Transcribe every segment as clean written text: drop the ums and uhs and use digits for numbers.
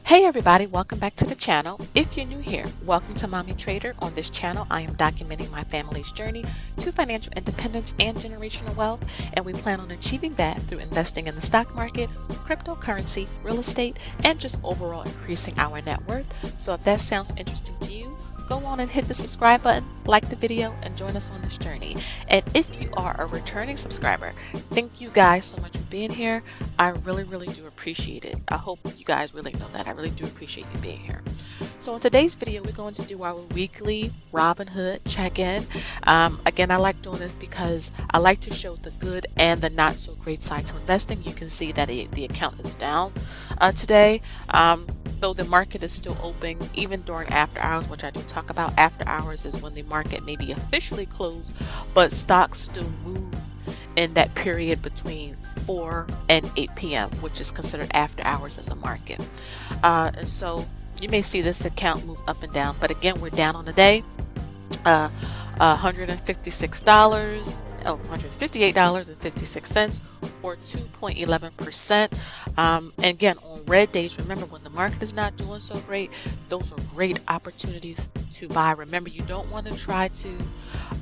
Hey everybody, welcome back to the channel. If you're new here, welcome to Mommy Trader. On this channel, I am documenting my family's journey to financial independence and generational wealth, and we plan on achieving that through investing in the stock market, cryptocurrency, real estate, and just overall increasing our net worth. So if that sounds interesting to you, go on and hit the subscribe button, like the video, and join us on this journey. And if you are a returning subscriber, thank you guys so much for being here. I really do appreciate it. I hope you guys really know that. I really do appreciate you being here. So in today's video, we're going to do our weekly Robinhood check-in. Again, I like doing this because I like to show the good and the not so great side to investing. You can see that the account is down today. Though the market is still open, even during after hours, which I do talk about. After hours is when the market may be officially closed, but stocks still move in that period between 4 and 8 p.m., which is considered after hours in the market. And so you may see this account move up and down, but again, we're down on the day. $158.56 or 2.11%. And again, on red days, remember when the market is not doing so great, those are great opportunities to buy. Remember, you don't want to try to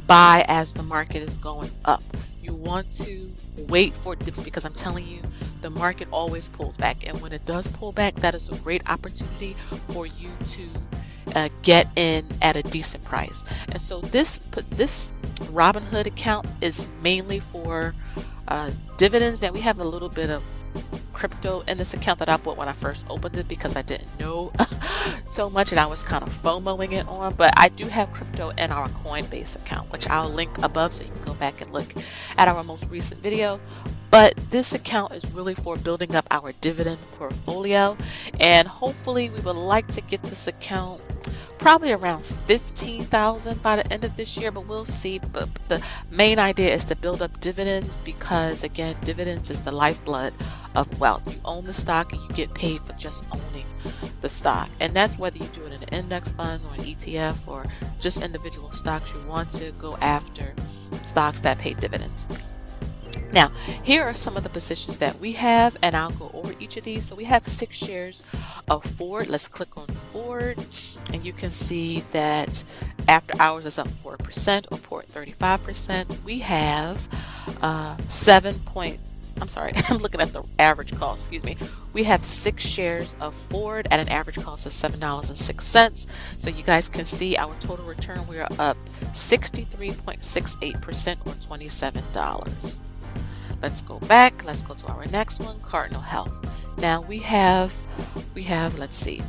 buy as the market is going up. You want to wait for dips, because I'm telling you, the market always pulls back, and when it does pull back, that is a great opportunity for you to get in at a decent price. And so this Robinhood account is mainly for dividends. Now we have a little bit of crypto in this account that I bought when I first opened it because I didn't know so much, and I was kind of FOMOing it on. But I do have crypto in our Coinbase account, which I'll link above so you can go back and look at our most recent video. But this account is really for building up our dividend portfolio, and hopefully we would like to get this account probably around 15,000 by the end of this year, but we'll see. But the main idea is to build up dividends, because again, dividends is the lifeblood of wealth. You own the stock and you get paid for just owning the stock, and that's whether you do it in an index fund or an ETF or just individual stocks. You want to go after stocks that pay dividends. Now, here are some of the positions that we have, and I'll go over each of these. So we have 6 shares of Ford. Let's click on Ford, and you can see that after hours is up 4% or 35%. We have I'm looking at the average cost, excuse me. We have 6 shares of Ford at an average cost of $7.06. So you guys can see our total return. We are up 63.68% or $27. Let's go back. Let's go to our next one, Cardinal Health. Now we have let's see,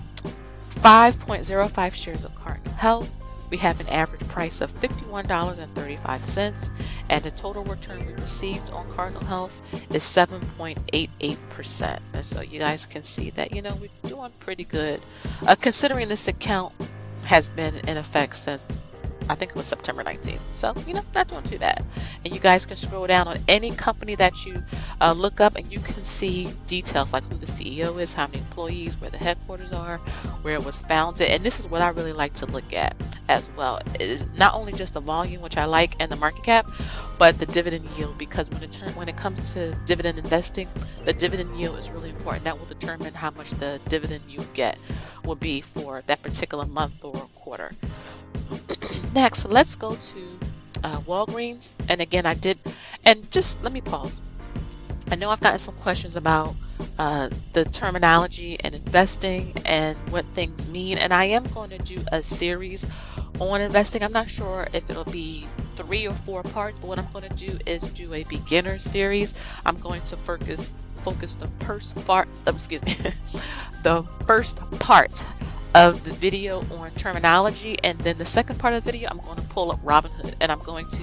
5.05 shares of Cardinal Health. We have an average price of $51.35, and the total return we received on Cardinal Health is 7.88%. And so you guys can see that, you know, we're doing pretty good, considering this account has been in effect since I think it was September 19th. So, you know, not doing too bad. And you guys can scroll down on any company that you look up, and you can see details like who the CEO is, how many employees, where the headquarters are, where it was founded. And this is what I really like to look at as well. It is not only just the volume, which I like, and the market cap, but the dividend yield, because when it comes to dividend investing, the dividend yield is really important. That will determine how much the dividend you get will be for that particular month or quarter. Next, let's go to Walgreens. And again, just let me pause. I know I've gotten some questions about the terminology and investing and what things mean, and I am going to do a series on investing. I'm not sure if it'll be 3 or 4 parts, but what I'm going to do is do a beginner series. I'm going to focus the first part of the video on terminology, and then the second part of the video I'm going to pull up Robinhood, and I'm going to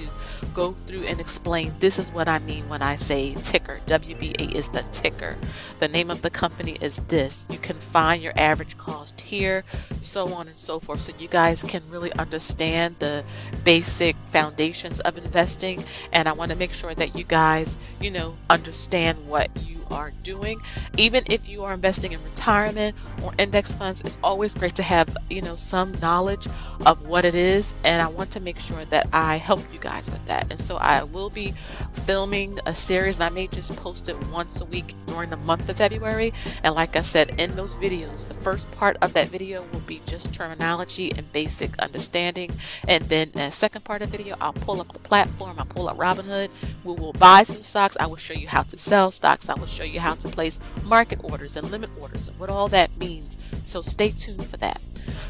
go through and explain this is what I mean when I say ticker. WBA is the ticker. The name of the company is this. You can find your average cost here, so on and so forth, so you guys can really understand the basic foundations of investing. And I want to make sure that you guys, you know, understand what you are doing. Even if you are investing in retirement or index funds, it's always great to have, some knowledge of what it is, and I want to make sure that I help you guys with that. And so I will be filming a series, and I may just post it once a week during the month of February. And like I said, in those videos, the first part of that video will be just terminology and basic understanding, and then in the second part of the video, I'll pull up the platform, I'll pull up Robinhood, we will buy some stocks, I will show you how to sell stocks, I will show you how to place market orders and limit orders and what all that means. So stay tuned for that.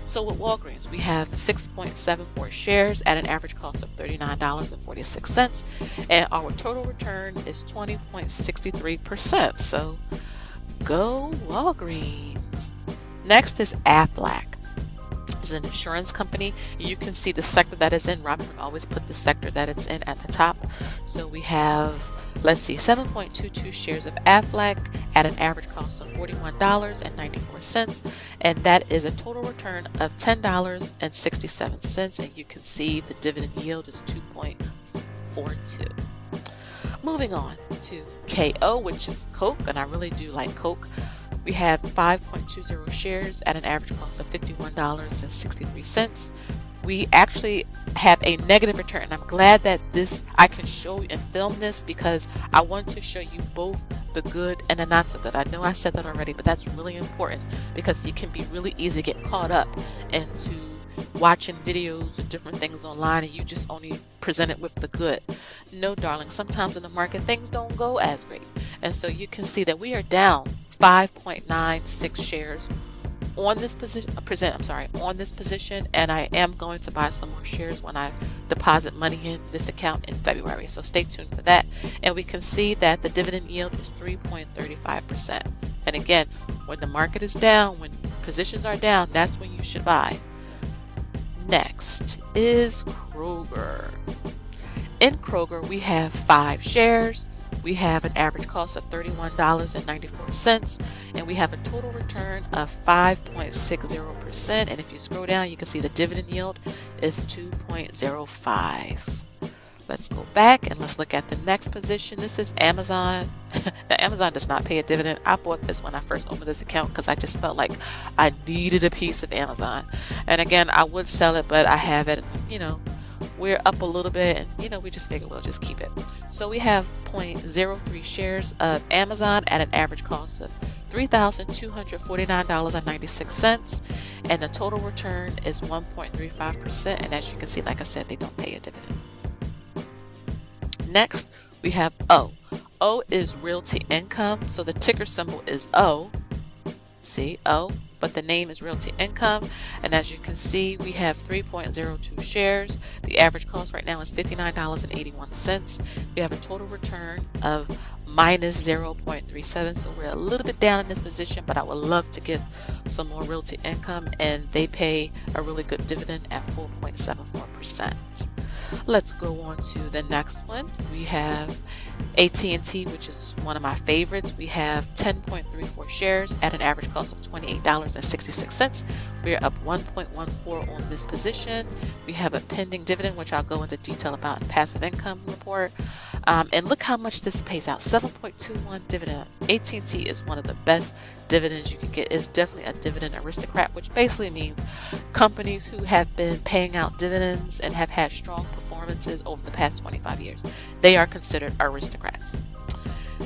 So with Walgreens, we have 6.74 shares at an average cost of $39.46, and our total return is 20.63%. So go Walgreens. Next is Aflac. It's an insurance company. You can see the sector that it's in. Robinhood always put the sector that it's in at the top. So we have, let's see, 7.22 shares of Aflac at an average cost of $41.94, and that is a total return of $10.67, and you can see the dividend yield is 2.42. Moving on to KO, which is Coke, and I really do like Coke. We have 5.20 shares at an average cost of $51.63. We actually have a negative return, and I'm glad that I can show you and film this, because I want to show you both the good and the not so good. I know I said that already, but that's really important, because it can be really easy to get caught up into watching videos and different things online, and you just only present it with the good. No, darling, sometimes in the market things don't go as great, and so you can see that we are down 5.96 shares on this position, and I am going to buy some more shares when I deposit money in this account in February, so stay tuned for that. And we can see that the dividend yield is 3.35%. And again, when the market is down, when positions are down, that's when you should buy. Next is Kroger. In Kroger, we have 5 shares. We have an average cost of $31.94, and we have a total return of 5.60%. And if you scroll down, you can see the dividend yield is 2.05. Let's go back and let's look at the next position. This is Amazon. Now, Amazon does not pay a dividend. I bought this when I first opened this account because I just felt like I needed a piece of Amazon. And again, I would sell it, but I have it, we're up a little bit, and we just figured we'll just keep it. So we have 0.03 shares of Amazon at an average cost of $3,249.96, and the total return is 1.35%. And as you can see, like I said, they don't pay a dividend. Next, we have O. O is Realty Income, so the ticker symbol is O. See, O, but the name is Realty Income, and as you can see, we have 3.02 shares. The average cost right now is $59.81. We have a total return of minus 0.37, so we're a little bit down in this position, but I would love to get some more Realty Income, and they pay a really good dividend at 4.74%. Let's go on to the next one. We have AT&T, which is one of my favorites. We have 10.34 shares at an average cost of $28.66. We're up 1.14 on this position. We have a pending dividend, which I'll go into detail about in passive income report. And look how much this pays out, 7.21 dividend. AT&T is one of the best dividends you can get. It's definitely a dividend aristocrat, which basically means companies who have been paying out dividends and have had strong performances over the past 25 years. They are considered aristocrats.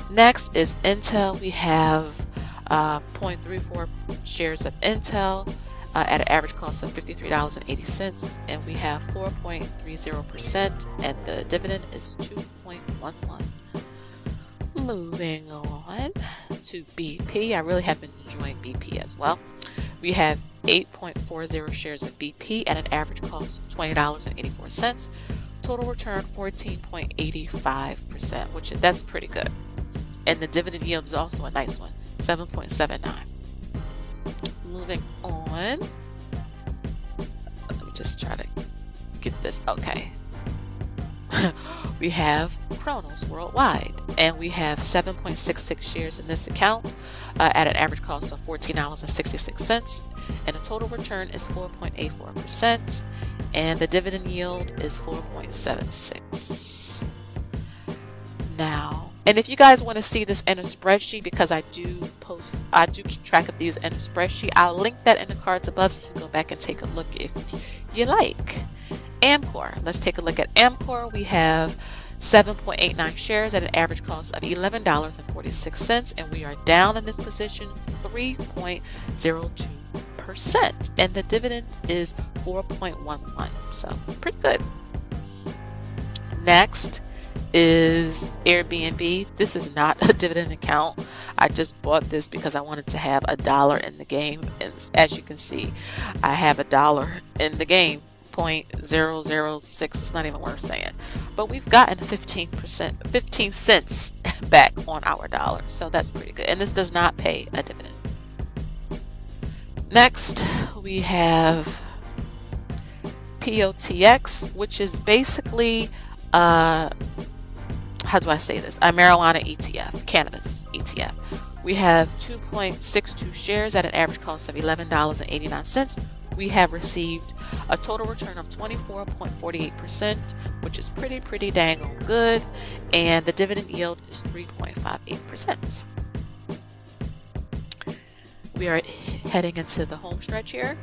Next is Intel. We have 0.34 shares of Intel at an average cost of $53.80, and we have 4.30%, and the dividend is 2.11. Moving on to BP. I really have been enjoying BP as well. We have 8.40 shares of BP at an average cost of $20.84. Total return 14.85%, which that's pretty good. And the dividend yield is also a nice one, 7.79. Moving on. Let me just try to get this. Okay. We have Kronos Worldwide, and we have 7.66 shares in this account at an average cost of $14.66, and the total return is 4.84%, and the dividend yield is 4.76. Now, And if you guys want to see this in a spreadsheet, because I do keep track of these in a spreadsheet, I'll link that in the cards above so you can go back and take a look if you like. Amcor, let's take a look at Amcor. We have 7.89 shares at an average cost of $11.46, and we are down in this position 3.02%, and the dividend is 4.11, so pretty good. Next is Airbnb. This is not a dividend account. I just bought this because I wanted to have $1 in the game, and as you can see, I have $1 in the game. 0.006. It's not even worth saying, but we've gotten 15 cents back on our dollar, so that's pretty good, and this does not pay a dividend. Next we have POTX, which is basically how do I say this, a marijuana ETF, cannabis ETF. We have 2.62 shares at an average cost of $11.89. We have received a total return of 24.48%, which is pretty dang on good, and the dividend yield is 3.58%. We are heading into the home stretch here.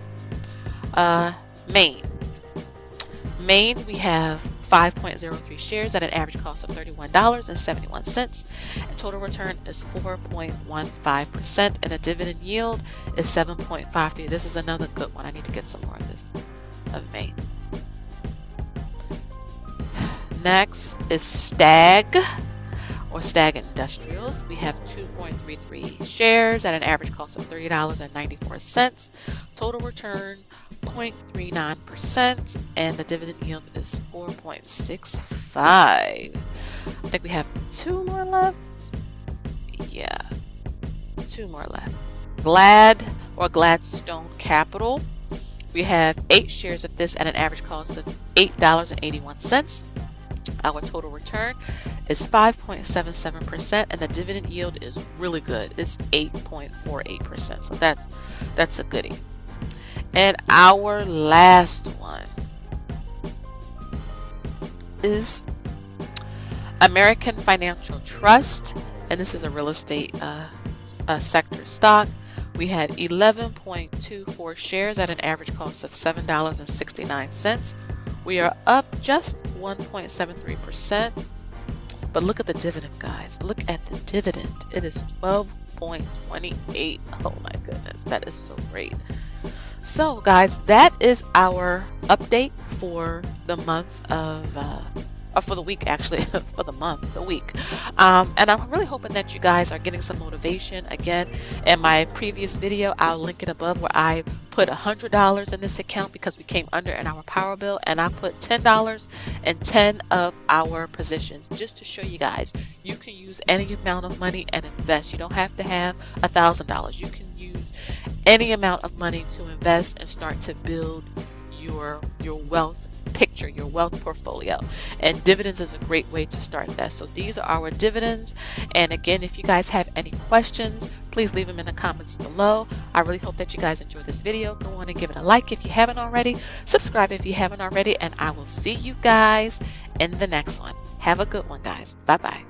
Maine, we have 5.03 shares at an average cost of $31.71. And total return is 4.15%, and the dividend yield is 7.53. This is another good one. I need to get some more of this of Maine. Next is Stag Industrials. We have 2.33 shares at an average cost of $30.94. Total return 0.39%, and the dividend yield is 4.65. I think we have two more left. Yeah, two more left. Gladstone Capital. We have 8 shares of this at an average cost of $8.81. Our total return is 5.77%, and the dividend yield is really good. It's 8.48%. So that's a goodie. And our last one is American Financial Trust, and this is a real estate sector stock. We had 11.24 shares at an average cost of $7.69. We are up just 1.73%, but look at the dividend, guys. Look at the dividend. It is 12.28. Oh my goodness, that is so great. So guys, that is our update for the month of or for the week, actually. For the week, and I'm really hoping that you guys are getting some motivation. Again, in my previous video, I'll link it above, where I put $100 in this account because we came under in our power bill, and I put $10 in 10 of our positions, just to show you guys you can use any amount of money and invest. You don't have to have $1,000. You can use any amount of money to invest and start to build your wealth picture, your wealth portfolio, and dividends is a great way to start that. So these are our dividends, and again, if you guys have any questions, please leave them in the comments below. I really hope that you guys enjoyed this video. Go on and give it a like if you haven't already, subscribe if you haven't already, and I will see you guys in the next one. Have a good one, guys. Bye bye.